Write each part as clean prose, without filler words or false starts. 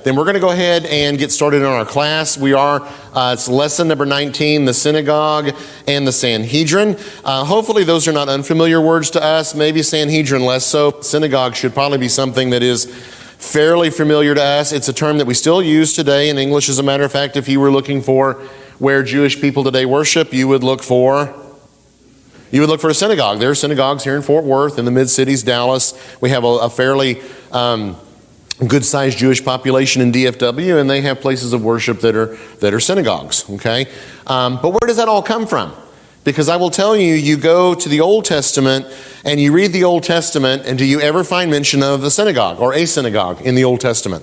Then we're going to go ahead and get started on our class. It's lesson number 19, the synagogue and the Sanhedrin. Hopefully those are not unfamiliar words to us. Maybe Sanhedrin less so. Synagogue should probably be something that is fairly familiar to us. It's a term that we still use today in English. As a matter of fact, if you were looking for where Jewish people today worship, you would look for a synagogue. There are synagogues here in Fort Worth, in the mid-cities, Dallas. We have a fairly good-sized Jewish population in DFW, and they have places of worship that are synagogues, okay? But where does that all come from? Because I will tell you, you go to the Old Testament and you read the Old Testament, and do you ever find mention of the synagogue or a synagogue in the Old Testament?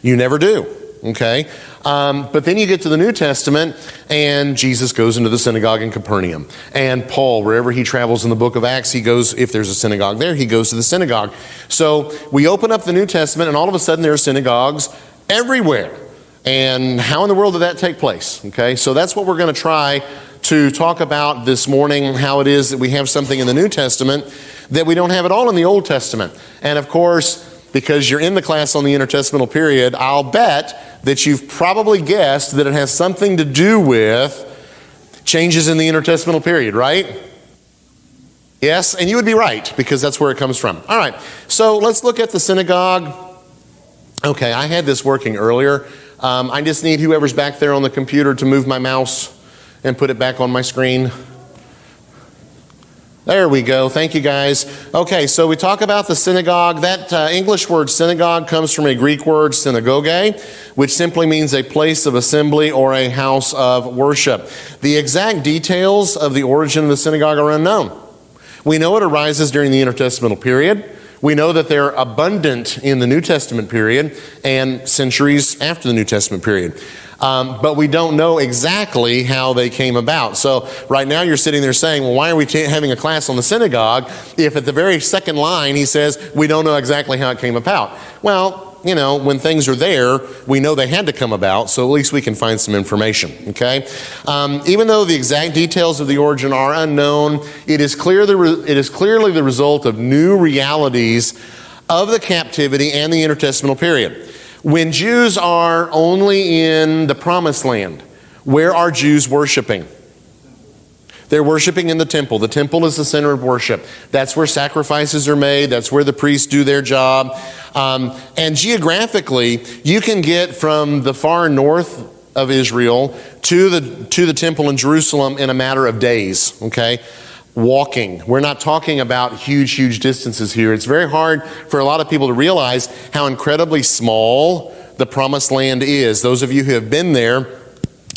You never do, okay? But then you get to the New Testament, and Jesus goes into the synagogue in Capernaum. And Paul, wherever he travels in the book of Acts, he goes, if there's a synagogue there, he goes to the synagogue. So we open up the New Testament, and all of a sudden there are synagogues everywhere. And how in the world did that take place? Okay, so that's what we're going to try to talk about this morning, how it is that we have something in the New Testament that we don't have at all in the Old Testament. And of course, because you're in the class on the intertestamental period, I'll bet that you've probably guessed that it has something to do with changes in the intertestamental period, right? Yes, and you would be right, because that's where it comes from. All right, so let's look at the synagogue. Okay, I had this working earlier. I just need whoever's back there on the computer to move my mouse and put it back on my screen. There we go. Thank you, guys. Okay, so we talk about the synagogue. That English word synagogue comes from a Greek word synagoge, which simply means a place of assembly or a house of worship. The exact details of the origin of the synagogue are unknown. We know it arises during the intertestamental period. We know that they're abundant in the New Testament period and centuries after the New Testament period. But we don't know exactly how they came about. So right now you're sitting there saying, well, why are we having a class on the synagogue if at the very second line he says, we don't know exactly how it came about? Well, you know, when things are there, we know they had to come about, so at least we can find some information, okay? Even though the exact details of the origin are unknown, it is clearly the result of new realities of the captivity and the intertestamental period. When Jews are only in the Promised Land, where are Jews worshiping? They're worshiping in the temple. The temple is the center of worship. That's where sacrifices are made. That's where the priests do their job. And geographically, you can get from the far north of Israel to the temple in Jerusalem in a matter of days, okay? Walking. We're not talking about huge distances here. It's very hard for a lot of people to realize how incredibly small the Promised Land is. Those of you who have been there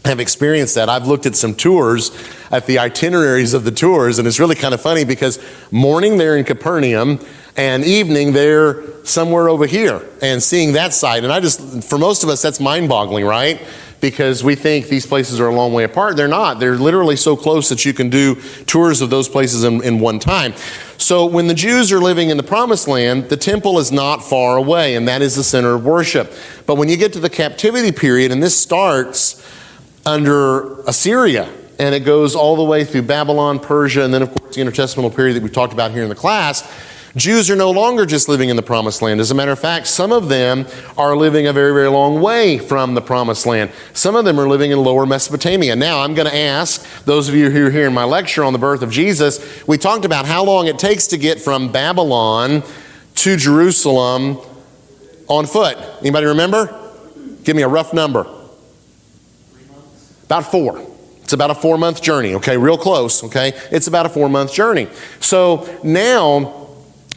have experienced that. I've looked at some tours, at the itineraries of the tours, and it's really kind of funny because morning they're in Capernaum and evening they're somewhere over here and seeing that side. And for most of us, that's mind-boggling, right? Because we think these places are a long way apart. They're not. They're literally so close that you can do tours of those places in one time. So when the Jews are living in the Promised Land, the temple is not far away, and that is the center of worship. But when you get to the captivity period, and this starts under Assyria, and it goes all the way through Babylon, Persia, and then of course the intertestamental period that we talked about here in the class, Jews are no longer just living in the Promised Land. As a matter of fact, some of them are living a very long way from the Promised Land. Some of them are living in lower Mesopotamia. Now, I'm going to ask those of you who are here in my lecture on the birth of Jesus, we talked about how long it takes to get from Babylon to Jerusalem on foot. Anybody remember? Give me a rough number. 3 months. About 4. It's about a 4-month journey, okay? Real close, okay? It's about a 4-month journey. So now,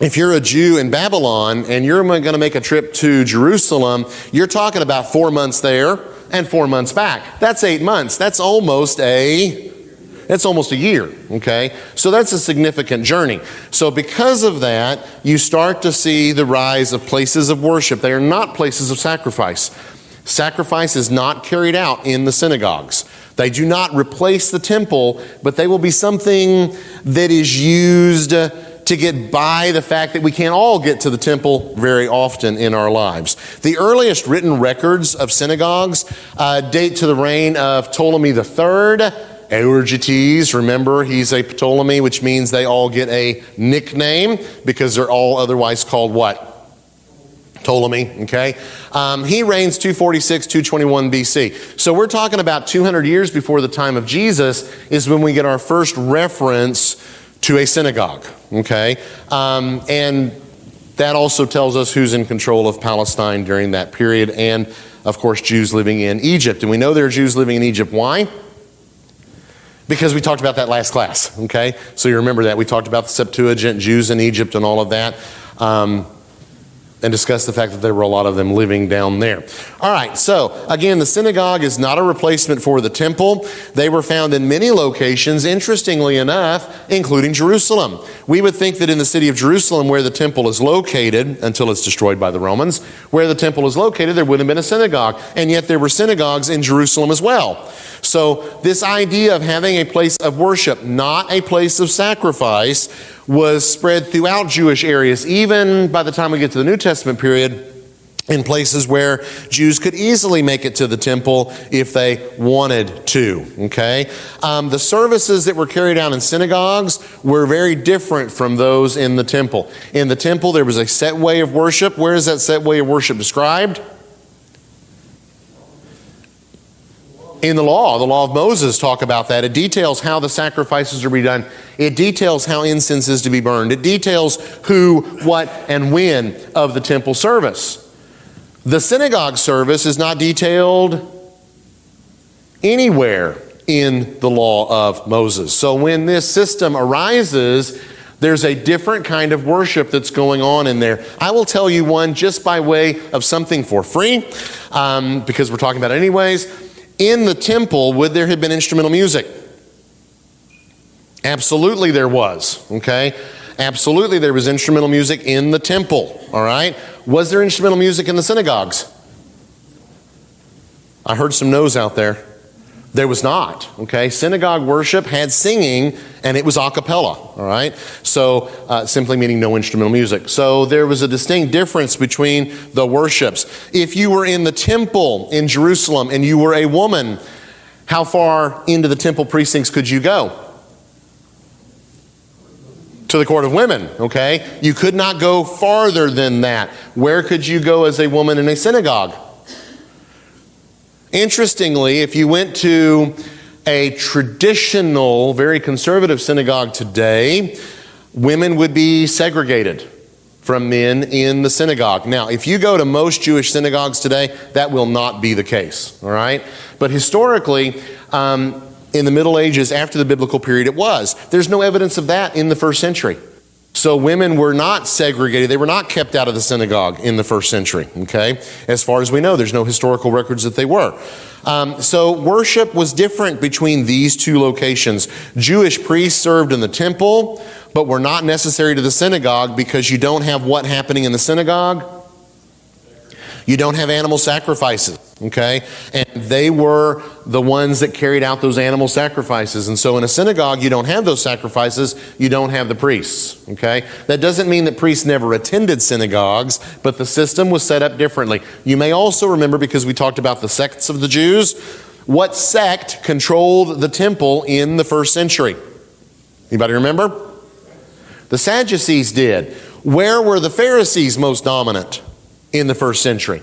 if you're a Jew in Babylon and you're going to make a trip to Jerusalem, you're talking about 4 months there and 4 months back. That's 8 months. That's almost a year, okay? So that's a significant journey. So because of that, you start to see the rise of places of worship. They are not places of sacrifice. Sacrifice is not carried out in the synagogues. They do not replace the temple, but they will be something that is used to get by the fact that we can't all get to the temple very often in our lives. The earliest written records of synagogues date to the reign of Ptolemy III. Euergetes, remember, he's a Ptolemy, which means they all get a nickname because they're all otherwise called what? Ptolemy, okay? He reigns 246, 221 BC. So we're talking about 200 years before the time of Jesus is when we get our first reference to a synagogue, okay? And that also tells us who's in control of Palestine during that period, and of course Jews living in Egypt. And we know there are Jews living in Egypt. Why? Because we talked about that last class, okay? So you remember that. We talked about the Septuagint, Jews in Egypt, and all of that. And discuss the fact that there were a lot of them living down there. All right, so again, the synagogue is not a replacement for the temple. They were found in many locations, interestingly enough, including Jerusalem. We would think that in the city of Jerusalem, where the temple is located, until it's destroyed by the Romans, where the temple is located, there would have been a synagogue. And yet there were synagogues in Jerusalem as well. So this idea of having a place of worship, not a place of sacrifice, was spread throughout Jewish areas, even by the time we get to the New Testament period, in places where Jews could easily make it to the temple if they wanted to, okay? The services that were carried out in synagogues were very different from those in the temple. In the temple, there was a set way of worship. Where is that set way of worship described? In the law of Moses talk about that. It details how the sacrifices are to be done. It details how incense is to be burned. It details who, what, and when of the temple service. The synagogue service is not detailed anywhere in the law of Moses. So when this system arises, there's a different kind of worship that's going on in there. I will tell you one just by way of something for free, because we're talking about it anyways. In the temple, would there have been instrumental music? Absolutely there was, okay? Absolutely there was instrumental music in the temple, all right? Was there instrumental music in the synagogues? I heard some no's out there. There was not, okay? Synagogue worship had singing, and it was a cappella, all right? So simply meaning no instrumental music. So there was a distinct difference between the worships. If you were in the temple in Jerusalem and you were a woman, how far into the temple precincts could you go? To the court of women, okay? You could not go farther than that. Where could you go as a woman in a synagogue? Interestingly, if you went to a traditional, very conservative synagogue today, women would be segregated from men in the synagogue. Now, if you go to most Jewish synagogues today, that will not be the case, all right? But historically, in the Middle Ages, after the biblical period, it was. There's no evidence of that in the first century. So women were not segregated. They were not kept out of the synagogue in the first century, okay? As far as we know, there's no historical records that they were. So worship was different between these two locations. Jewish priests served in the temple, but were not necessary to the synagogue because you don't have what happening in the synagogue? You don't have animal sacrifices, okay? And they were the ones that carried out those animal sacrifices. And so in a synagogue, you don't have those sacrifices. You don't have the priests, okay? That doesn't mean that priests never attended synagogues, but the system was set up differently. You may also remember, because we talked about the sects of the Jews, what sect controlled the temple in the first century? Anybody remember? The Sadducees did. Where were the Pharisees most dominant in the first century?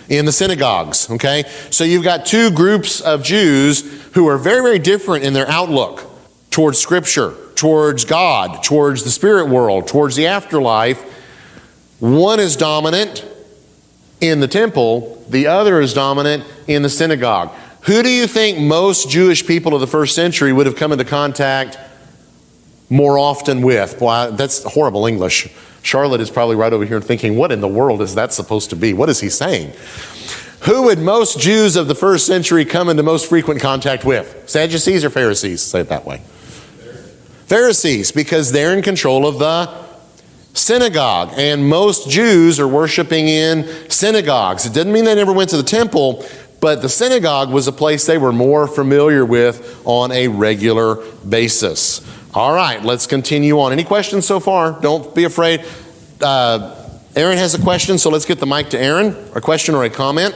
In the synagogues, okay? So you've got two groups of Jews who are very, very different in their outlook towards Scripture, towards God, towards the spirit world, towards the afterlife. One is dominant in the temple, the other is dominant in the synagogue. Who do you think most Jewish people of the first century would have come into contact more often with? Boy, that's horrible English. Charlotte is probably right over here thinking, what in the world is that supposed to be? What is he saying? Who would most Jews of the first century come into most frequent contact with? Sadducees or Pharisees? Say it that way. Pharisees, because they're in control of the synagogue. And most Jews are worshiping in synagogues. It didn't mean they never went to the temple, but the synagogue was a place they were more familiar with on a regular basis. All right, let's continue on. Any questions so far? Don't be afraid. Aaron has a question, so let's get the mic to Aaron. A question or a comment?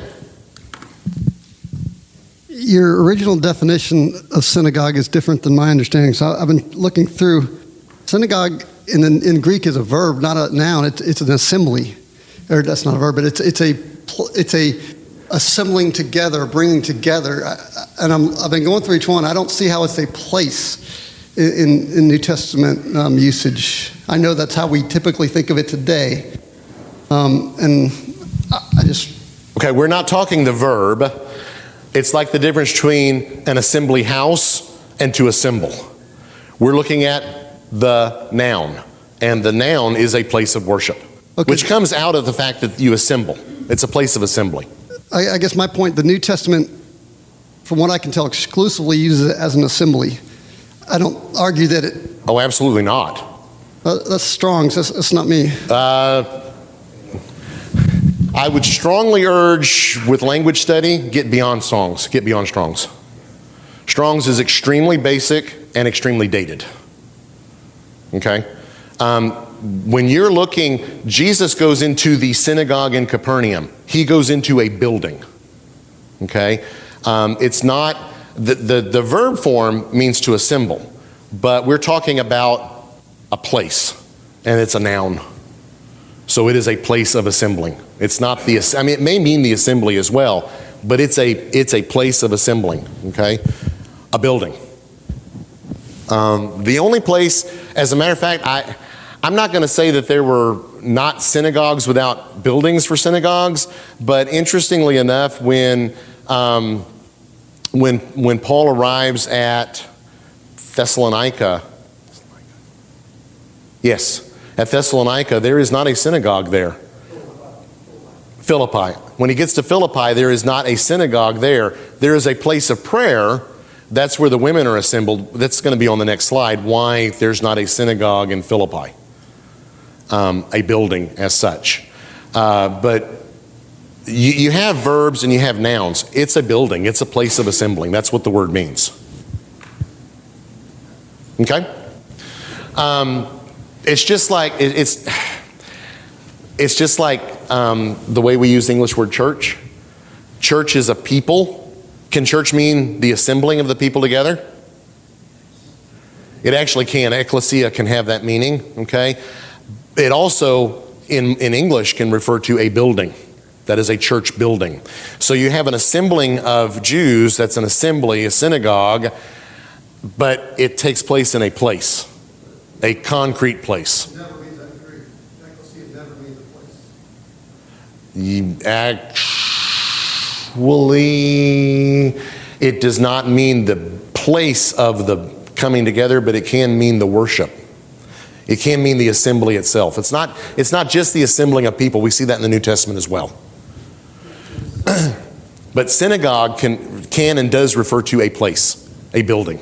Your original definition of synagogue is different than my understanding. So I've been looking through. Synagogue in Greek is a verb, not a noun. It's an assembly. or that's not a verb, but it's a assembling together, bringing together. I've been going through each one. I don't see how it's a place in New Testament usage. I know that's how we typically think of it today. And I just... Okay, we're not talking the verb. It's like the difference between an assembly house and to assemble. We're looking at the noun, and the noun is a place of worship, which comes out of the fact that you assemble. It's a place of assembly. I guess my point, the New Testament, from what I can tell, exclusively uses it as an assembly. I don't argue that it... Oh, absolutely not. That's Strong's. That's not me. I would strongly urge, with language study, get beyond Strong's. Get beyond Strong's. Strong's is extremely basic and extremely dated. Okay? When you're looking, Jesus goes into the synagogue in Capernaum. He goes into a building. Okay? It's not, the verb form means to assemble, but we're talking about a place, and it's a noun. So it is a place of assembling. It's not it may mean the assembly as well, but it's a place of assembling, okay? A building. The only place, as a matter of fact, I'm not going to say that there were not synagogues without buildings for synagogues, but interestingly enough, when Paul arrives at Thessalonica, at Thessalonica, there is not a synagogue there. Philippi. When he gets to Philippi, there is not a synagogue there. There is a place of prayer. That's where the women are assembled. That's going to be on the next slide, why there's not a synagogue in Philippi, a building as such. But you have verbs and you have nouns. It's a building. It's a place of assembling. That's what the word means. Okay? It's just like the way we use the English word church. Church is a people. Can church mean the assembling of the people together? It actually can. Ecclesia can have that meaning. Okay. It also in English can refer to a building. That is a church building. So you have an assembling of Jews. That's an assembly, a synagogue, but it takes place in a place. A concrete place. It never means that Greek. Ecclesia never means a place. Actually, it does not mean the place of the coming together, but it can mean the worship. It can mean the assembly itself. It's not just the assembling of people. We see that in the New Testament as well. But synagogue can and does refer to a place, a building.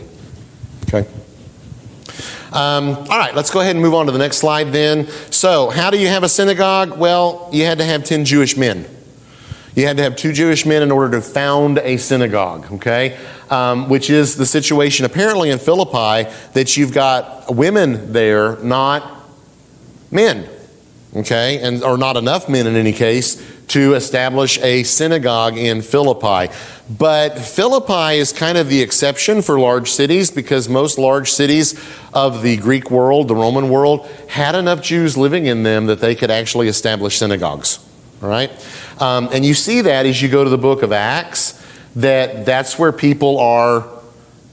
Okay. All right, let's go ahead and move on to the next slide then. So, how do you have a synagogue? Well, you had to have 10 Jewish men. You had to have 2 Jewish men in order to found a synagogue, okay? Which is the situation apparently in Philippi, that you've got women there, not men, okay? Or not enough men in any case to establish a synagogue in Philippi. But Philippi is kind of the exception for large cities, because most large cities of the Greek world, the Roman world, had enough Jews living in them that they could actually establish synagogues. All right? And you see that as you go to the book of Acts, that's where people are.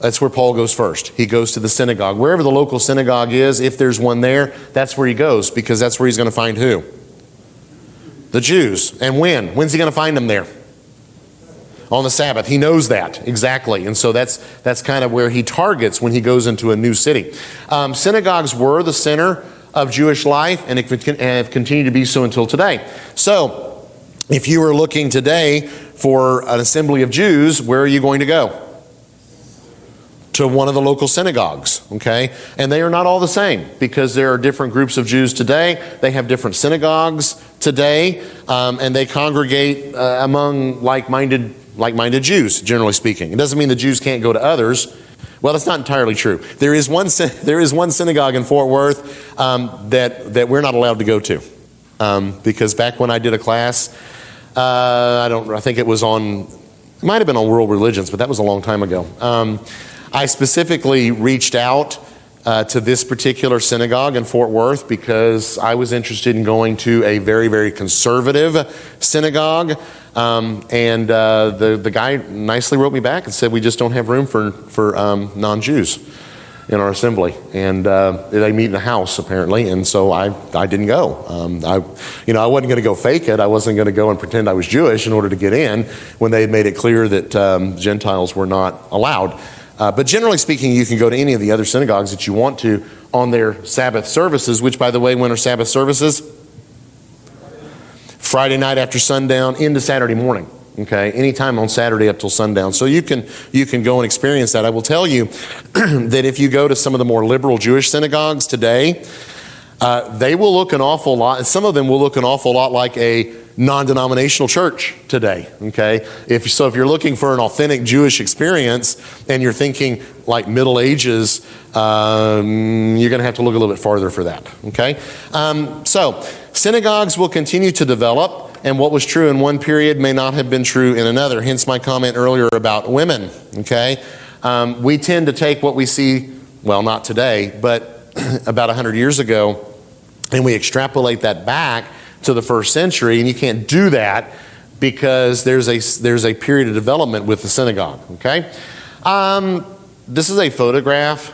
That's where Paul goes first. He goes to the synagogue. Wherever the local synagogue is, if there's one there, that's where he goes, because that's where he's going to find who? The Jews. And when? When's he going to find them there? On the Sabbath. He knows that, exactly. And so that's kind of where he targets when he goes into a new city. Synagogues were the center of Jewish life, and have continued to be so until today. So, if you were looking today for an assembly of Jews, where are you going to go? To one of the local synagogues, okay? And they are not all the same, because there are different groups of Jews today. They have different synagogues today, and they congregate among like-minded Jews, generally speaking. It doesn't mean the Jews can't go to others. Well, that's not entirely true. There is one synagogue in Fort Worth that we're not allowed to go to, because back when I did a class, I think it might have been on world religions, but that was a long time ago. I specifically reached out to this particular synagogue in Fort Worth because I was interested in going to a very, very conservative synagogue. The guy nicely wrote me back and said, we just don't have room for non-Jews in our assembly. And they meet in a house, apparently, and so I didn't go. I wasn't going to go fake it. I wasn't going to go and pretend I was Jewish in order to get in when they had made it clear that Gentiles were not allowed. But generally speaking, you can go to any of the other synagogues that you want to on their Sabbath services, which, by the way, when are Sabbath services? Friday night after sundown into Saturday morning. Okay, anytime on Saturday up till sundown. So you can go and experience that. I will tell you that if you go to some of the more liberal Jewish synagogues today, they will look an awful lot. Some of them will look an awful lot like a non-denominational church today. Okay, if you're looking for an authentic Jewish experience and you're thinking like Middle Ages, you're going to have to look a little bit farther for that. Okay, so synagogues will continue to develop. And what was true in one period may not have been true in another. Hence my comment earlier about women, okay? We tend to take what we see, well, not today, but about 100 years ago, and we extrapolate that back to the first century, and you can't do that because there's a period of development with the synagogue, okay? This is a photograph,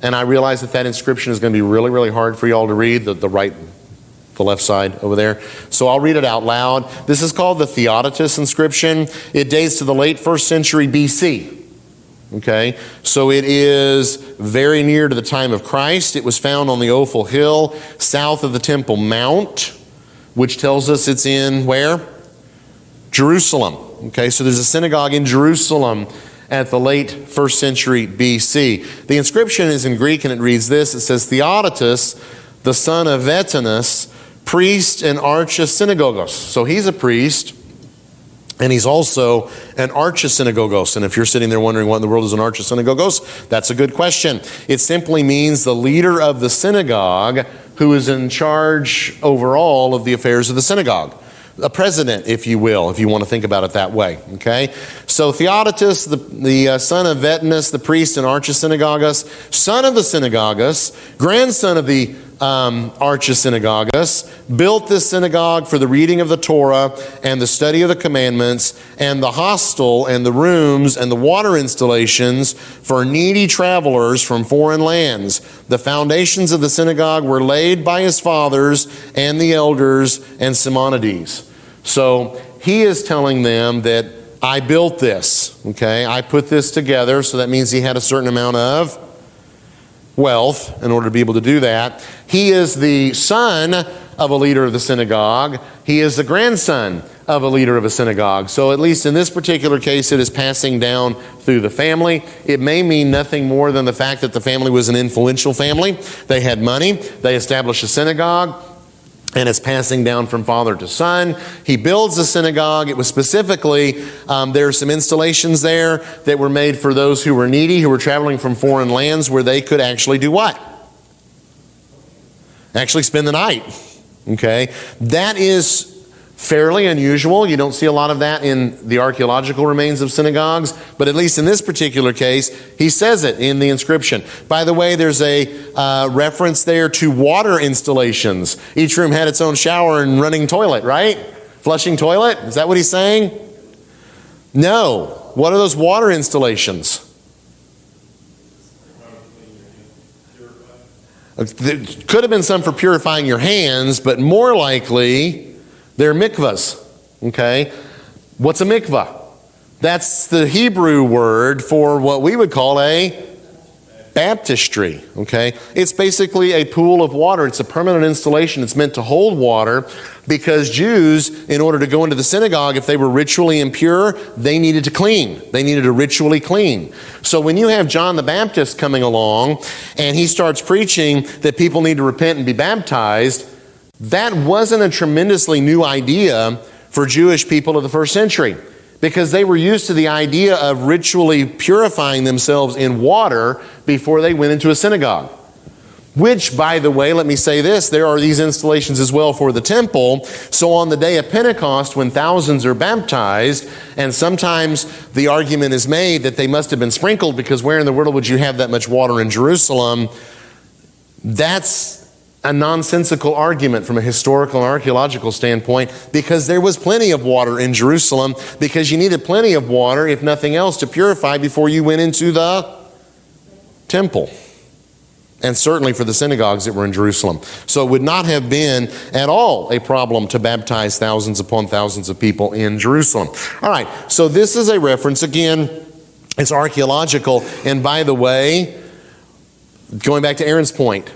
and I realize that inscription is going to be really, really hard for y'all to read, the left side over there. So I'll read it out loud. This is called the Theodotus inscription. It dates to the late 1st century BC. Okay, so it is very near to the time of Christ. It was found on the Ophel Hill, south of the Temple Mount, which tells us it's in where? Jerusalem. Okay, so there's a synagogue in Jerusalem at the late 1st century BC. The inscription is in Greek and it reads this. It says, Theodotus, the son of Vetanus, priest and archysynagogos. So he's a priest, and he's also an archysynagogos. And if you're sitting there wondering what in the world is an archysynagogos, that's a good question. It simply means the leader of the synagogue who is in charge overall of the affairs of the synagogue. A president, if you will, if you want to think about it that way. Okay? So Theodotus, the son of Vetanus, the priest and archysynagogos, son of the synagogus, grandson of the archysynagogos, built this synagogue for the reading of the Torah and the study of the commandments and the hostel and the rooms and the water installations for needy travelers from foreign lands. The foundations of the synagogue were laid by his fathers and the elders and Simonides. So he is telling them that I built this, okay? I put this together, so that means he had a certain amount of wealth in order to be able to do that. He is the son of a leader of the synagogue. He is the grandson of a leader of a synagogue. So at least in this particular case, it is passing down through the family. It may mean nothing more than the fact that the family was an influential family. They had money. They established a synagogue. And it's passing down from father to son. He builds a synagogue. It was specifically, there are some installations there that were made for those who were needy, who were traveling from foreign lands, where they could actually do what? Actually spend the night. Okay? That is fairly unusual. You don't see a lot of that in the archaeological remains of synagogues, but at least in this particular case, he says it in the inscription. By the way, there's a reference there to water installations. Each room had its own shower and running toilet, right? Flushing toilet? Is that what he's saying? No. What are those water installations? There could have been some for purifying your hands, but more likely they're mikvahs, okay? What's a mikvah? That's the Hebrew word for what we would call a baptistry, okay? It's basically a pool of water. It's a permanent installation. It's meant to hold water because Jews, in order to go into the synagogue, if they were ritually impure, they needed to clean. They needed to ritually clean. So when you have John the Baptist coming along and he starts preaching that people need to repent and be baptized, that wasn't a tremendously new idea for Jewish people of the first century because they were used to the idea of ritually purifying themselves in water before they went into a synagogue. Which, by the way, let me say this, there are these installations as well for the temple. So on the day of Pentecost, when thousands are baptized, and sometimes the argument is made that they must have been sprinkled because where in the world would you have that much water in Jerusalem? That's a nonsensical argument from a historical and archaeological standpoint, because there was plenty of water in Jerusalem, because you needed plenty of water, if nothing else, to purify before you went into the temple. And certainly for the synagogues that were in Jerusalem. So it would not have been at all a problem to baptize thousands upon thousands of people in Jerusalem. All right, so this is a reference. Again, it's archaeological. And by the way, going back to Aaron's point,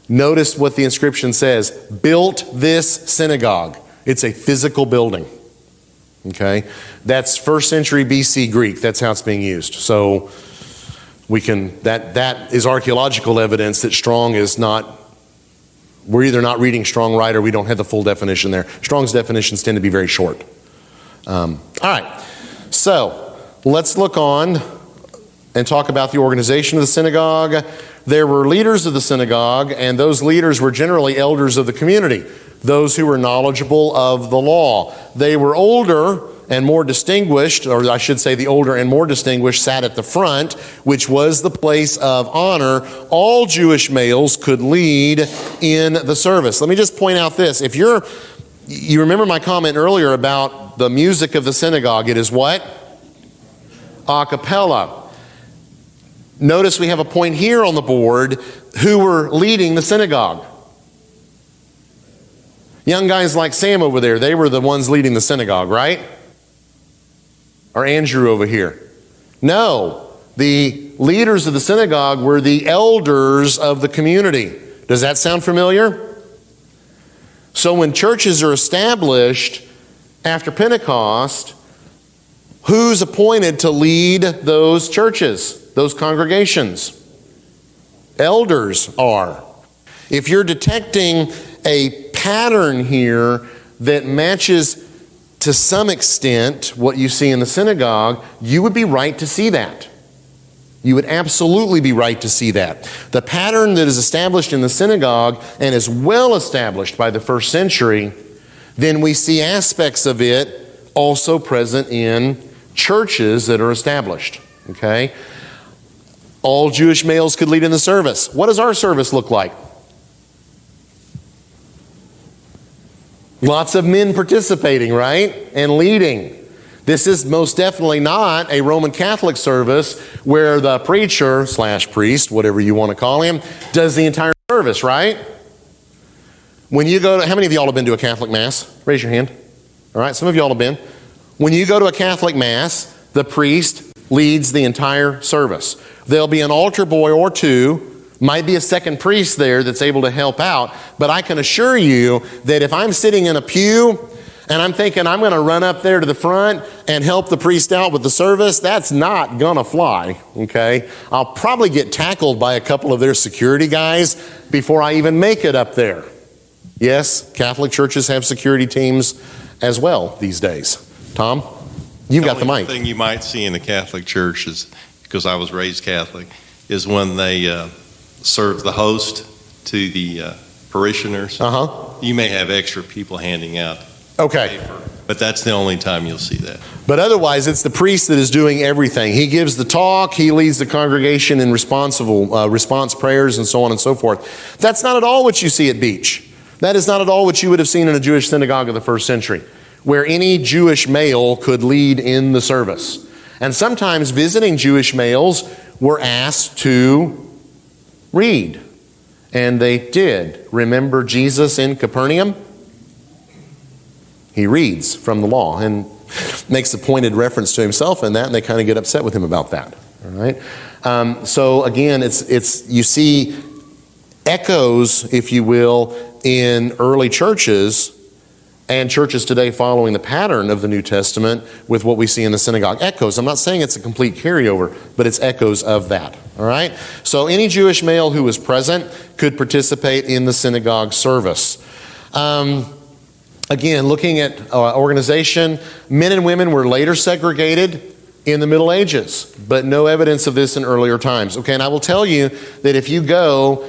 notice what the inscription says. Built this synagogue. It's a physical building. Okay? That's first century BC Greek. That's how it's being used. So we can, that is archaeological evidence that Strong is not, we're either not reading Strong right or we don't have the full definition there. Strong's definitions tend to be very short. All right. So let's look on and talk about the organization of the synagogue. There were leaders of the synagogue, and those leaders were generally elders of the community, those who were knowledgeable of the law. They were older and more distinguished, or I should say the older and more distinguished sat at the front, which was the place of honor. All Jewish males could lead in the service. Let me just point out this. If you remember my comment earlier about the music of the synagogue, it is what? A cappella. Notice we have a point here on the board, who were leading the synagogue. Young guys like Sam over there, they were the ones leading the synagogue, right? Or Andrew over here. No, the leaders of the synagogue were the elders of the community. Does that sound familiar? So when churches are established after Pentecost, who's appointed to lead those churches, those congregations? Elders are. If you're detecting a pattern here that matches to some extent what you see in the synagogue, you would be right to see that. You would absolutely be right to see that. The pattern that is established in the synagogue and is well established by the first century, then we see aspects of it also present in churches that are established. Okay? All Jewish males could lead in the service. What does our service look like? Lots of men participating, right? And leading. This is most definitely not a Roman Catholic service where the preacher / priest, whatever you want to call him, does the entire service, right? When you go to, how many of y'all have been to a Catholic Mass? Raise your hand. All right, some of y'all have been. When you go to a Catholic Mass, the priest leads the entire service. There'll be an altar boy or two, might be a second priest there that's able to help out, but I can assure you that if I'm sitting in a pew and I'm thinking I'm going to run up there to the front and help the priest out with the service, that's not going to fly, okay? I'll probably get tackled by a couple of their security guys before I even make it up there. Yes, Catholic churches have security teams as well these days. Tom, you've got the mic. The only thing you might see in a Catholic church is, because I was raised Catholic, is when they serve the host to the parishioners. You may have extra people handing out paper, but that's the only time you'll see that. But otherwise, it's the priest that is doing everything. He gives the talk, he leads the congregation in response prayers and so on and so forth. That's not at all what you see at Beach. That is not at all what you would have seen in a Jewish synagogue of the first century, where any Jewish male could lead in the service. And sometimes visiting Jewish males were asked to read. And they did. Remember Jesus in Capernaum? He reads from the law and makes a pointed reference to himself in that, and they kind of get upset with him about that. All right. So again, it's you see echoes, if you will, in early churches and churches today following the pattern of the New Testament with what we see in the synagogue. Echoes. I'm not saying it's a complete carryover, but it's echoes of that. All right? So any Jewish male who was present could participate in the synagogue service. Again, looking at organization, men and women were later segregated in the Middle Ages, but no evidence of this in earlier times. Okay, and I will tell you that if you go,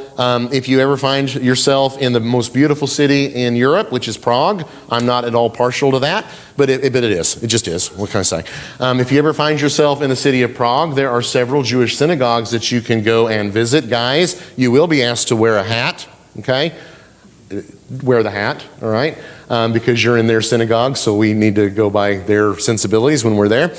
if you ever find yourself in the most beautiful city in Europe, which is Prague, I'm not at all partial to that, but it is. It just is. What can I say? If you ever find yourself in the city of Prague, there are several Jewish synagogues that you can go and visit. Guys, you will be asked to wear a hat, okay? Wear the hat, all right? Because you're in their synagogue, so we need to go by their sensibilities when we're there.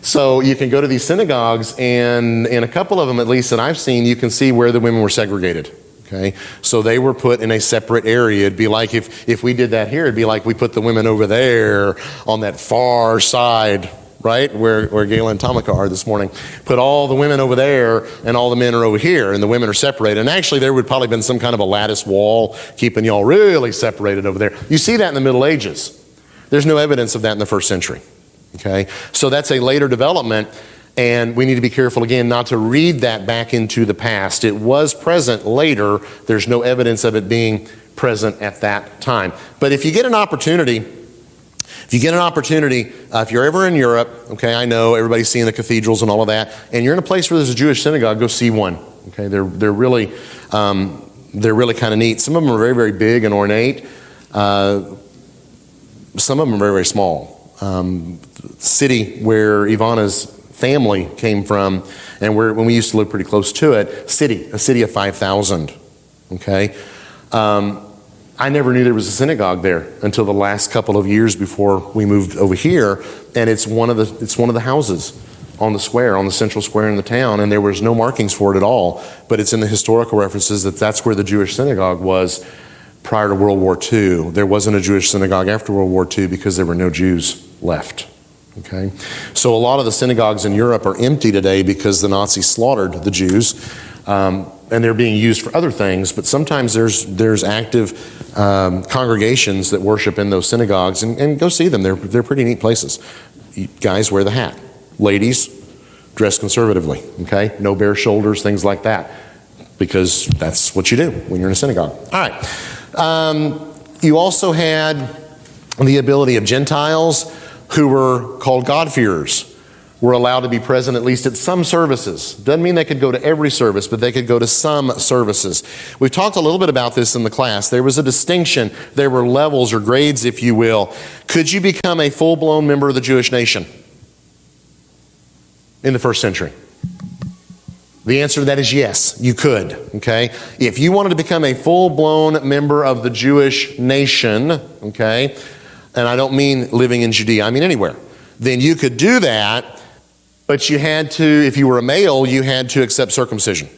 So you can go to these synagogues, and in a couple of them, at least that I've seen, you can see where the women were segregated. Okay, so they were put in a separate area. It'd be like if we did that here, it'd be like we put the women over there on that far side, right, where Gayla and Tamika are this morning. Put all the women over there, and all the men are over here, and the women are separated. And actually, there would probably been some kind of a lattice wall keeping y'all really separated over there. You see that in the Middle Ages. There's no evidence of that in the first century. Okay, so that's a later development, and we need to be careful again not to read that back into the past. It was present later. There's no evidence of it being present at that time. But if you get an opportunity, if you're ever in Europe, okay, I know everybody's seeing the cathedrals and all of that, and you're in a place where there's a Jewish synagogue, go see one. Okay, they're really kind of neat. Some of them are very, very big and ornate. Some of them are very, very small. City where Ivana's family came from, and when we used to live pretty close to it, a city of 5,000. Okay, I never knew there was a synagogue there until the last couple of years before we moved over here, and it's one of the houses on the square, on the central square in the town, and there was no markings for it at all, but it's in the historical references that's where the Jewish synagogue was prior to World War II. There wasn't a Jewish synagogue after World War II because there were no Jews left. Okay, so a lot of the synagogues in Europe are empty today because the Nazis slaughtered the Jews, and they're being used for other things. But sometimes there's active congregations that worship in those synagogues, and go see them. They're pretty neat places. You guys, wear the hat. Ladies, dress conservatively. Okay, no bare shoulders, things like that, because that's what you do when you're in a synagogue. All right. You also had the ability of Gentiles who were called God-fearers were allowed to be present at least at some services. Doesn't mean they could go to every service, but they could go to some services. We've talked a little bit about this in the class. There was a distinction. There were levels or grades, if you will. Could you become a full-blown member of the Jewish nation in the first century? The answer to that is yes, you could, okay? If you wanted to become a full-blown member of the Jewish nation, okay, and I don't mean living in Judea, I mean anywhere, then you could do that, but you had to, if you were a male, you had to accept circumcision.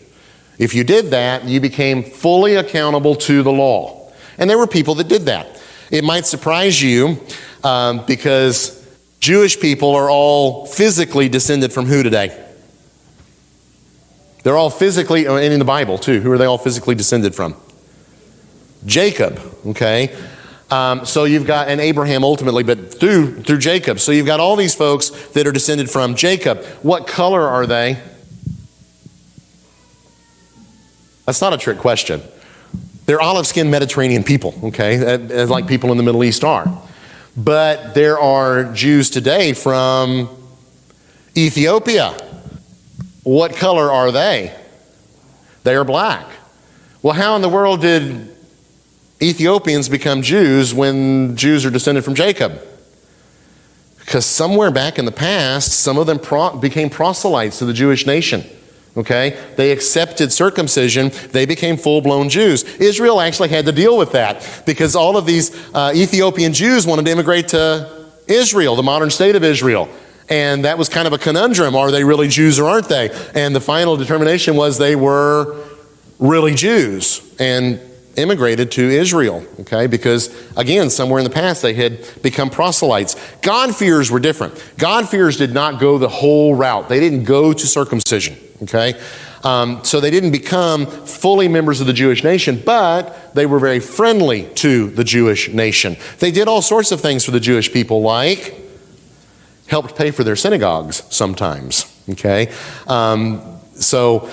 If you did that, you became fully accountable to the law. And there were people that did that. It might surprise you because Jewish people are all physically descended from who today? They're all physically, and in the Bible too, who are they all physically descended from? Jacob, okay? So you've got, and Abraham ultimately, but through Jacob. So you've got all these folks that are descended from Jacob. What color are they? That's not a trick question. They're olive-skinned Mediterranean people, okay? Like people in the Middle East are. But there are Jews today from Ethiopia. What color are they? They are black. Well, how in the world did Ethiopians become Jews when Jews are descended from Jacob? Because somewhere back in the past, some of them became proselytes to the Jewish nation. Okay? They accepted circumcision. They became full-blown Jews. Israel actually had to deal with that because all of these Ethiopian Jews wanted to immigrate to Israel, the modern state of Israel. And that was kind of a conundrum. Are they really Jews or aren't they? And the final determination was they were really Jews and immigrated to Israel, okay? Because, again, somewhere in the past they had become proselytes. God-fearers were different. God-fearers did not go the whole route. They didn't go to circumcision, okay? So they didn't become fully members of the Jewish nation, but they were very friendly to the Jewish nation. They did all sorts of things for the Jewish people, like helped pay for their synagogues sometimes, okay? So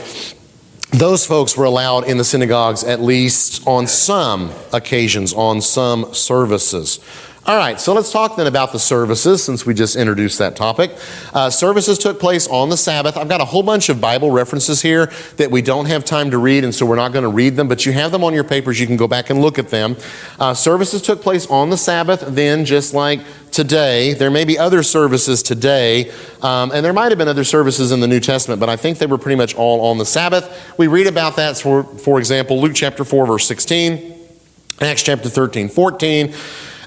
those folks were allowed in the synagogues at least on some occasions, on some services. All right, so let's talk then about the services, since we just introduced that topic. Services took place on the Sabbath. I've got a whole bunch of Bible references here that we don't have time to read, and so we're not going to read them, but you have them on your papers. You can go back and look at them. Services took place on the Sabbath then, just like today. There may be other services today, and there might have been other services in the New Testament, but I think they were pretty much all on the Sabbath. We read about that, for example, Luke chapter 4, verse 16, Acts chapter 13, 14,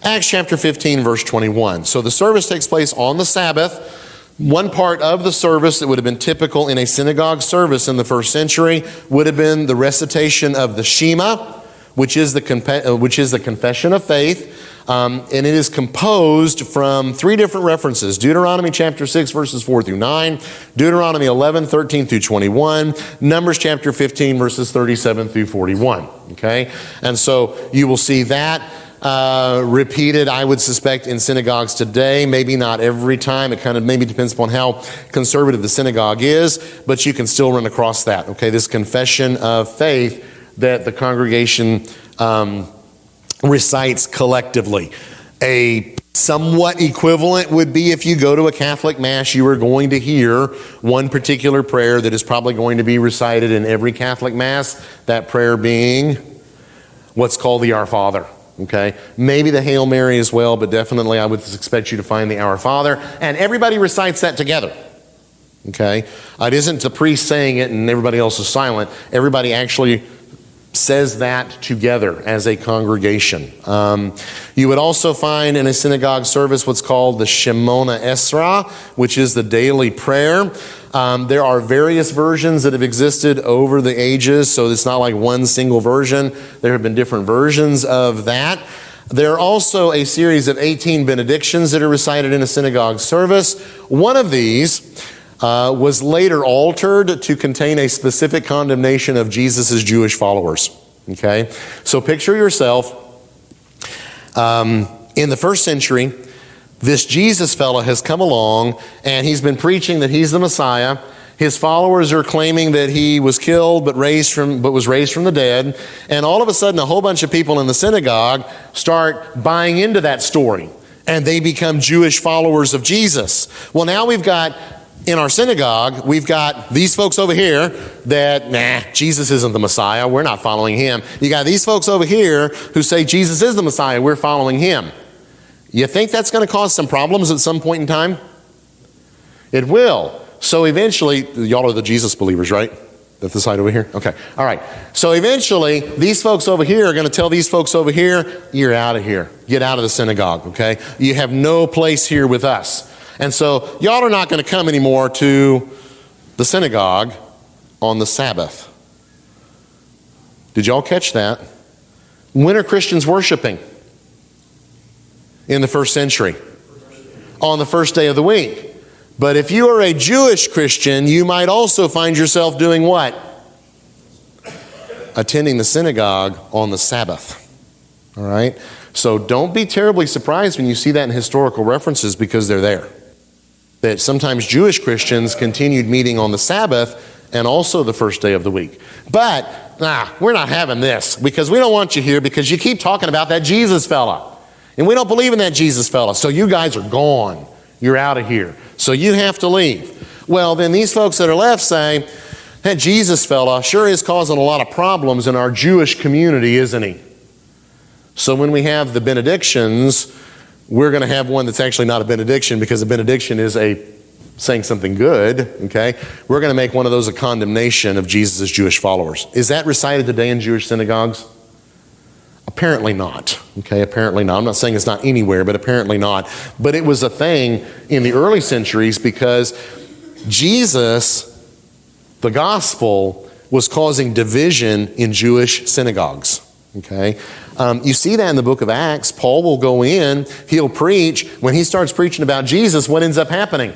Acts chapter 15, verse 21. So the service takes place on the Sabbath. One part of the service that would have been typical in a synagogue service in the first century would have been the recitation of the Shema, which is the confession of faith. And it is composed from three different references: Deuteronomy chapter 6, verses 4 through 9, Deuteronomy 11, 13 through 21, Numbers chapter 15, verses 37 through 41. Okay? And so you will see that repeated, I would suspect, in synagogues today. Maybe not every time. It kind of maybe depends upon how conservative the synagogue is, but you can still run across that. Okay, this confession of faith that the congregation recites collectively. A somewhat equivalent would be if you go to a Catholic Mass, you are going to hear one particular prayer that is probably going to be recited in every Catholic Mass, that prayer being what's called the Our Father. Okay, maybe the Hail Mary as well, but definitely I would expect you to find the Our Father. And everybody recites that together. Okay, it isn't the priest saying it and everybody else is silent. Everybody actually says that together as a congregation. You would also find in a synagogue service what's called the Shemona Esrei, which is the daily prayer. There are various versions that have existed over the ages, so it's not like one single version. There have been different versions of that. There are also a series of 18 benedictions that are recited in a synagogue service. One of these was later altered to contain a specific condemnation of Jesus' Jewish followers. Okay? So picture yourself, in the first century, this Jesus fella has come along and he's been preaching that he's the Messiah. His followers are claiming that he was killed but was raised from the dead. And all of a sudden, a whole bunch of people in the synagogue start buying into that story, and they become Jewish followers of Jesus. Well, now we've got, in our synagogue, we've got these folks over here that, Jesus isn't the Messiah, we're not following him. You got these folks over here who say Jesus is the Messiah, we're following him. You think that's going to cause some problems at some point in time? It will. So eventually, y'all are the Jesus believers, right? That's the side over here? Okay. All right. So eventually, these folks over here are going to tell these folks over here, you're out of here. Get out of the synagogue, okay? You have no place here with us. And so y'all are not going to come anymore to the synagogue on the Sabbath. Did y'all catch that? When are Christians worshiping? In the first century. On the first day of the week. But if you are a Jewish Christian, you might also find yourself doing what? Attending the synagogue on the Sabbath. All right? So don't be terribly surprised when you see that in historical references, because they're there. That sometimes Jewish Christians continued meeting on the Sabbath and also the first day of the week. But, we're not having this, because we don't want you here because you keep talking about that Jesus fella. And we don't believe in that Jesus fella. So you guys are gone. You're out of here. So you have to leave. Well, then these folks that are left say, that Jesus fella sure is causing a lot of problems in our Jewish community, isn't he? So when we have the benedictions, we're going to have one that's actually not a benediction, because a benediction is saying something good, okay? We're going to make one of those a condemnation of Jesus' Jewish followers. Is that recited today in Jewish synagogues? Apparently not. Okay, apparently not. I'm not saying it's not anywhere, but apparently not. But it was a thing in the early centuries because Jesus, the gospel, was causing division in Jewish synagogues. Okay, you see that in the book of Acts. Paul will go in, he'll preach. When he starts preaching about Jesus, what ends up happening?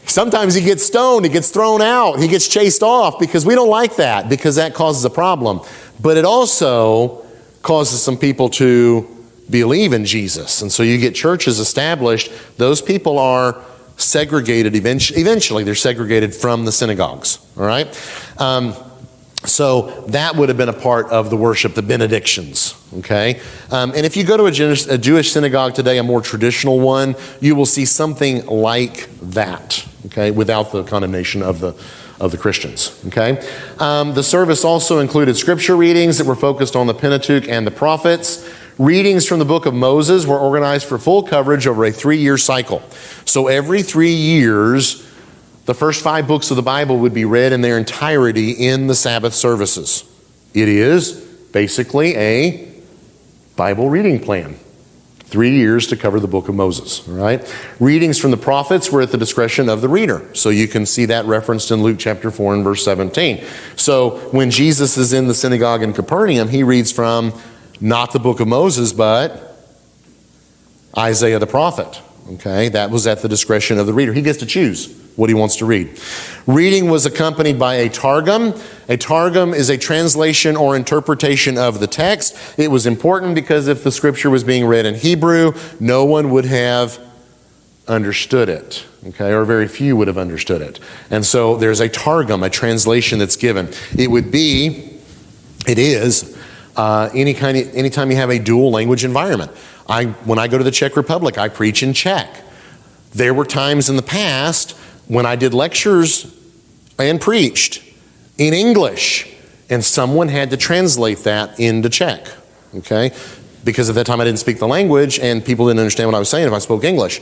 Sometimes he gets stoned, he gets thrown out, he gets chased off, because we don't like that, because that causes a problem. But it also causes some people to believe in Jesus. And so you get churches established. Those people are segregated eventually. They're segregated from the synagogues. All right? So that would have been a part of the worship, the benedictions, okay? And if you go to a Jewish synagogue today, a more traditional one, you will see something like that, okay, without the condemnation of the Christians, okay? The service also included scripture readings that were focused on the Pentateuch and the prophets. Readings from the book of Moses were organized for full coverage over a 3-year cycle. So every 3 years, the first 5 books of the Bible would be read in their entirety in the Sabbath services. It is basically a Bible reading plan. 3 years to cover the book of Moses, all right? Readings from the prophets were at the discretion of the reader. So you can see that referenced in Luke chapter 4 and verse 17. So when Jesus is in the synagogue in Capernaum, he reads from not the book of Moses, but Isaiah the prophet. Okay, that was at the discretion of the reader. He gets to choose what he wants to read. Reading was accompanied by a targum. A targum is a translation or interpretation of the text. It was important because if the scripture was being read in Hebrew, no one would have understood it, okay, or very few would have understood it. And so there's a targum, a translation that's given. It is anytime you have a dual language environment. When I go to the Czech Republic, I preach in Czech. There were times in the past when I did lectures and preached in English, and someone had to translate that into Czech, okay? Because at that time I didn't speak the language, and people didn't understand what I was saying if I spoke English.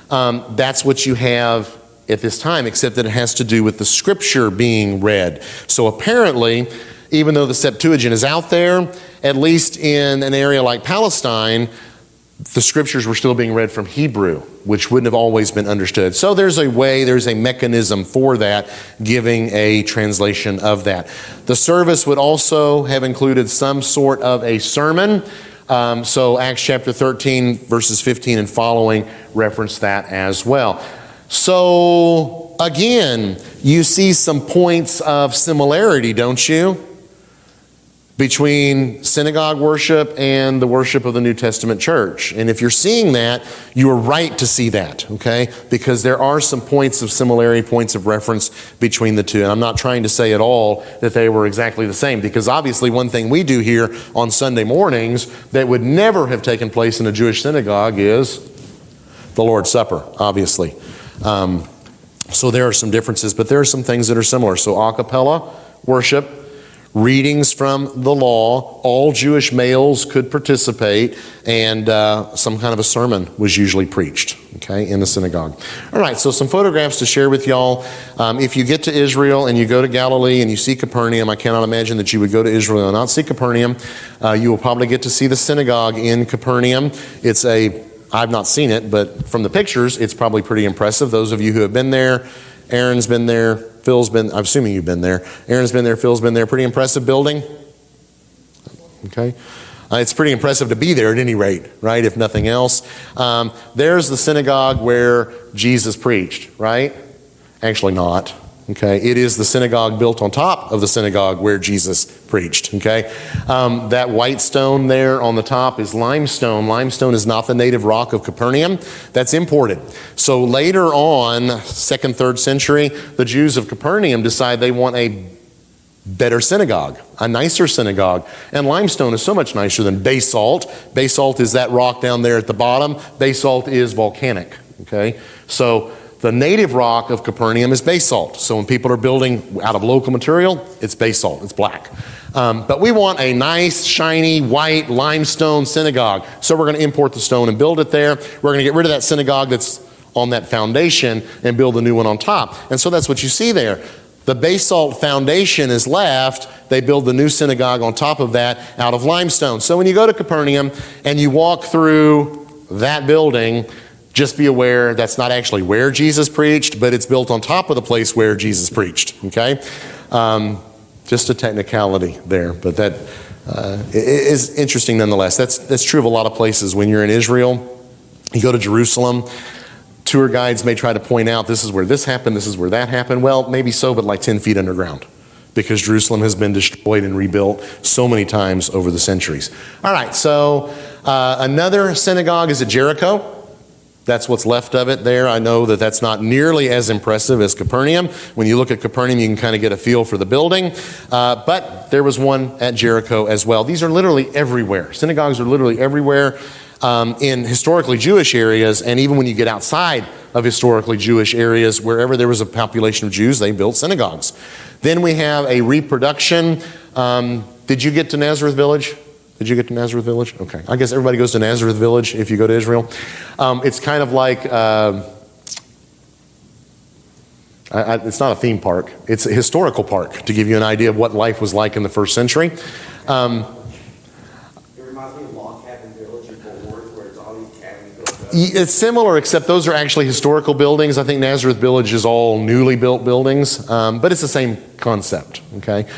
That's what you have at this time, except that it has to do with the scripture being read. So apparently, even though the Septuagint is out there, at least in an area like Palestine, the scriptures were still being read from Hebrew, which wouldn't have always been understood. So there's a mechanism for that, giving a translation of that. The service would also have included some sort of a sermon. So Acts chapter 13, verses 15 and following reference that as well. So again, you see some points of similarity, don't you? Between synagogue worship and the worship of the New Testament church. And if you're seeing that, you are right to see that, okay? Because there are some points of similarity, points of reference between the two. And I'm not trying to say at all that they were exactly the same, because obviously one thing we do here on Sunday mornings that would never have taken place in a Jewish synagogue is the Lord's Supper, obviously. So there are some differences, but there are some things that are similar. So a cappella worship, readings from the law, all Jewish males could participate, and some kind of a sermon was usually preached, okay, in the synagogue. All right, so some photographs to share with y'all. If you get to Israel and you go to Galilee and you see Capernaum, I cannot imagine that you would go to Israel and not see Capernaum. You will probably get to see the synagogue in Capernaum. I've not seen it, but from the pictures, it's probably pretty impressive. Those of you who have been there, Aaron's been there, Phil's been, I'm assuming you've been there. Aaron's been there, Phil's been there. Pretty impressive building. Okay. It's pretty impressive to be there at any rate, right, if nothing else. There's the synagogue where Jesus preached, right? Actually not. Okay. It is the synagogue built on top of the synagogue where Jesus preached. Okay. That white stone there on the top is limestone. Limestone is not the native rock of Capernaum. That's imported. So later on, 2nd, 3rd century, the Jews of Capernaum decide they want a better synagogue, a nicer synagogue. And limestone is so much nicer than basalt. Basalt is that rock down there at the bottom. Basalt is volcanic. Okay. So the native rock of Capernaum is basalt. So when people are building out of local material, it's basalt, it's black. But we want a nice, shiny, white limestone synagogue. So we're going to import the stone and build it there. We're going to get rid of that synagogue that's on that foundation and build a new one on top. And so that's what you see there. The basalt foundation is left. They build the new synagogue on top of that out of limestone. So when you go to Capernaum and you walk through that building, just be aware that's not actually where Jesus preached, but it's built on top of the place where Jesus preached, okay? Just a technicality there, but that is interesting nonetheless. That's true of a lot of places. When you're in Israel, you go to Jerusalem, tour guides may try to point out this is where this happened, this is where that happened. Well, maybe so, but like 10 feet underground, because Jerusalem has been destroyed and rebuilt so many times over the centuries. All right, so another synagogue is at Jericho. That's what's left of it there. I know that that's not nearly as impressive as Capernaum. When you look at Capernaum, you can kind of get a feel for the building. But there was one at Jericho as well. These are literally everywhere. Synagogues are literally everywhere in historically Jewish areas. And even when you get outside of historically Jewish areas, wherever there was a population of Jews, they built synagogues. Then we have a reproduction. Did you get to Nazareth Village? Did you get to Nazareth Village? Okay. I guess everybody goes to Nazareth Village if you go to Israel. It's kind of like, it's not a theme park. It's a historical park to give you an idea of what life was like in the first century. It reminds me of Log Cabin Village in Fort Worth, where it's all these cabins built up. It's similar, except those are actually historical buildings. I think Nazareth Village is all newly built buildings, but it's the same concept, okay?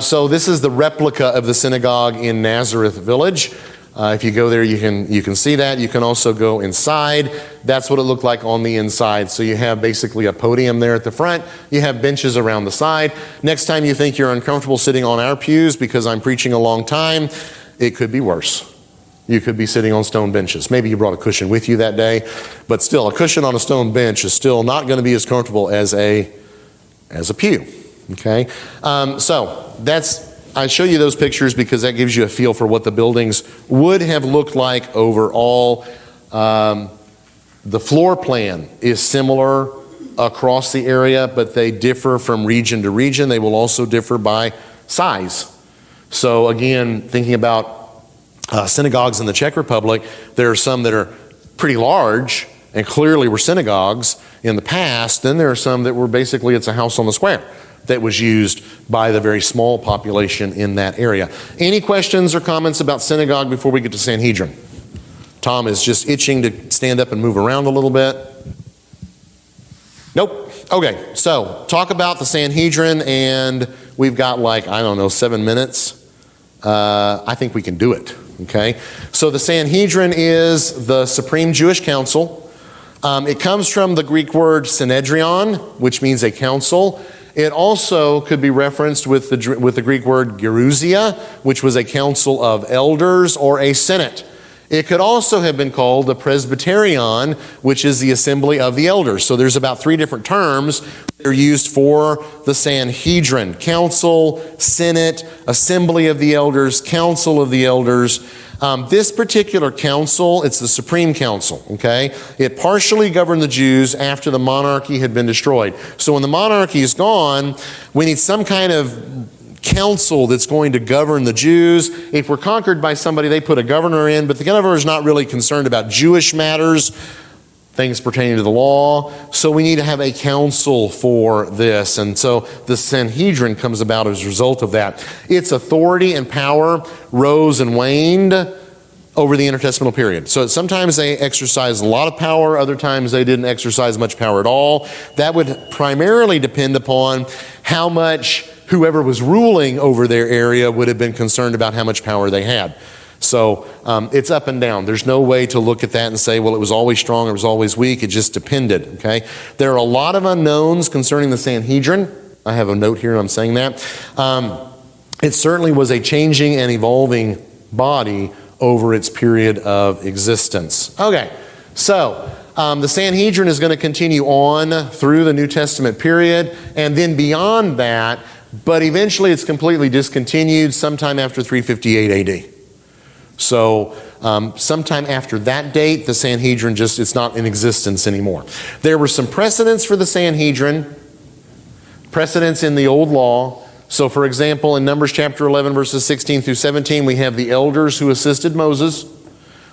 So this is the replica of the synagogue in Nazareth Village. If you go there, you can see that. You can also go inside. That's what it looked like on the inside. So you have basically a podium there at the front. You have benches around the side. Next time you think you're uncomfortable sitting on our pews because I'm preaching a long time, it could be worse. You could be sitting on stone benches. Maybe you brought a cushion with you that day, but still, a cushion on a stone bench is still not going to be as comfortable as a pew. Okay, so I show you those pictures because that gives you a feel for what the buildings would have looked like overall. The floor plan is similar across the area, but they differ from region to region. They will also differ by size. So again, thinking about synagogues in the Czech Republic, there are some that are pretty large and clearly were synagogues in the past. Then there are some that were basically, it's a house on the square that was used by the very small population in that area. Any questions or comments about synagogue before we get to Sanhedrin? Tom is just itching to stand up and move around a little bit. Nope. Okay, so talk about the Sanhedrin, and we've got 7 minutes. I think we can do it, okay? So the Sanhedrin is the Supreme Jewish Council. It comes from the Greek word synedrion, which means a council. It also could be referenced with the Greek word gerousia, which was a council of elders or a senate. It could also have been called the presbyterion, which is the assembly of the elders. So there's about 3 different terms that are used for the Sanhedrin: council, senate, assembly of the elders, council of the elders. This particular council, it's the Supreme Council, okay? It partially governed the Jews after the monarchy had been destroyed. So when the monarchy is gone, we need some kind of council that's going to govern the Jews. If we're conquered by somebody, they put a governor in, but the governor is not really concerned about Jewish matters, things pertaining to the law. So we need to have a council for this. And so the Sanhedrin comes about as a result of that. Its authority and power rose and waned over the intertestamental period. So sometimes they exercised a lot of power, other times they didn't exercise much power at all. That would primarily depend upon how much whoever was ruling over their area would have been concerned about how much power they had. So it's up and down. There's no way to look at that and say, well, it was always strong, it was always weak. It just depended, okay? There are a lot of unknowns concerning the Sanhedrin. I have a note here, I'm saying that. It certainly was a changing and evolving body over its period of existence. Okay, so the Sanhedrin is going to continue on through the New Testament period, and then beyond that, but eventually it's completely discontinued sometime after 358 AD. So sometime after that date, the Sanhedrin it's not in existence anymore. There were some precedents for the Sanhedrin, precedents in the Old Law. So for example, in Numbers chapter 11, verses 16 through 17, we have the elders who assisted Moses.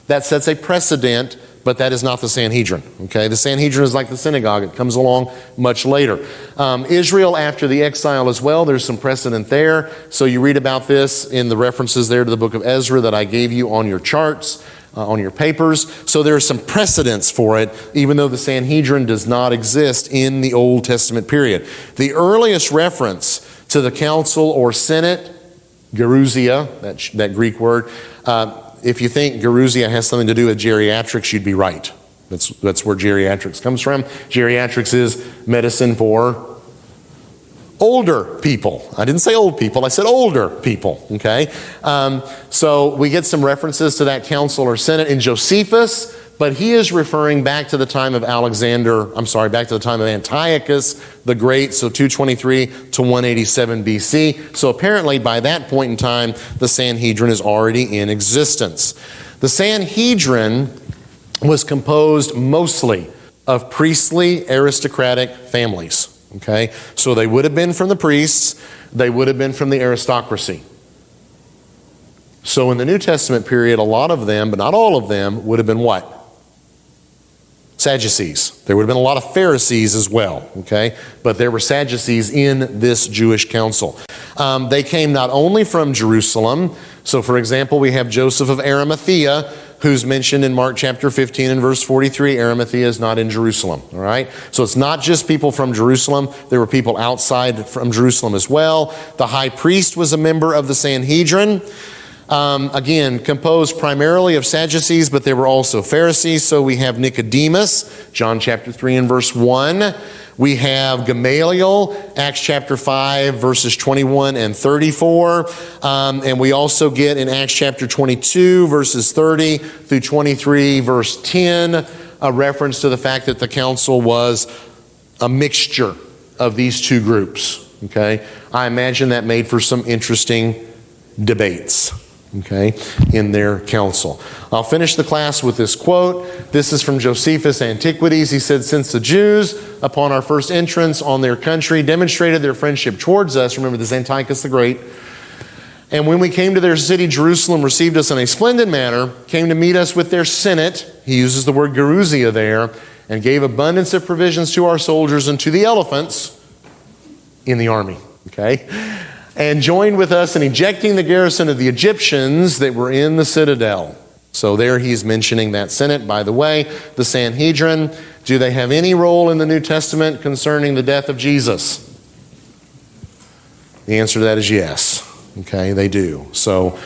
That sets a precedent, but that is not the Sanhedrin. Okay, the Sanhedrin is like the synagogue. It comes along much later. Israel after the exile as well, there's some precedent there. So you read about this in the references there to the book of Ezra that I gave you on your charts, on your papers. So there are some precedents for it, even though the Sanhedrin does not exist in the Old Testament period. The earliest reference to the council or senate, gerousia, that Greek word, if you think gerousia has something to do with geriatrics, you'd be right. That's where geriatrics comes from. Geriatrics is medicine for older people. I didn't say old people, I said older people, okay? So we get some references to that council or senate. In Josephus, but he is referring back to the time of back to the time of Antiochus the Great, so 223 to 187 BC. So apparently by that point in time, the Sanhedrin is already in existence. The Sanhedrin was composed mostly of priestly aristocratic families. Okay, so they would have been from the priests, they would have been from the aristocracy. So in the New Testament period, a lot of them, but not all of them, would have been what? Sadducees. There would have been a lot of Pharisees as well, okay? But there were Sadducees in this Jewish council. They came not only from Jerusalem, so for example, we have Joseph of Arimathea, who's mentioned in Mark chapter 15 and verse 43. Arimathea is not in Jerusalem, all right? So it's not just people from Jerusalem. There were people outside from Jerusalem as well. The high priest was a member of the Sanhedrin. Again, composed primarily of Sadducees, but there were also Pharisees. So we have Nicodemus, John chapter 3 and verse 1. We have Gamaliel, Acts chapter 5, verses 21 and 34. And we also get in Acts chapter 22, verses 30 through 23, verse 10, a reference to the fact that the council was a mixture of these two groups. Okay? I imagine that made for some interesting debates, okay, in their council. I'll finish the class with this quote. This is from Josephus' Antiquities. He said, "Since the Jews, upon our first entrance on their country, demonstrated their friendship towards us," remember this Antiochus the Great, "and when we came to their city, Jerusalem received us in a splendid manner, came to meet us with their senate," he uses the word Gerousia there, "and gave abundance of provisions to our soldiers and to the elephants in the army." Okay? "And joined with us in ejecting the garrison of the Egyptians that were in the citadel." So there he's mentioning that Senate. By the way, the Sanhedrin, do they have any role in the New Testament concerning the death of Jesus? The answer to that is yes. Okay, they do. So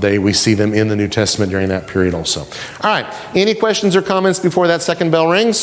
we see them in the New Testament during that period also. All right, any questions or comments before that second bell rings?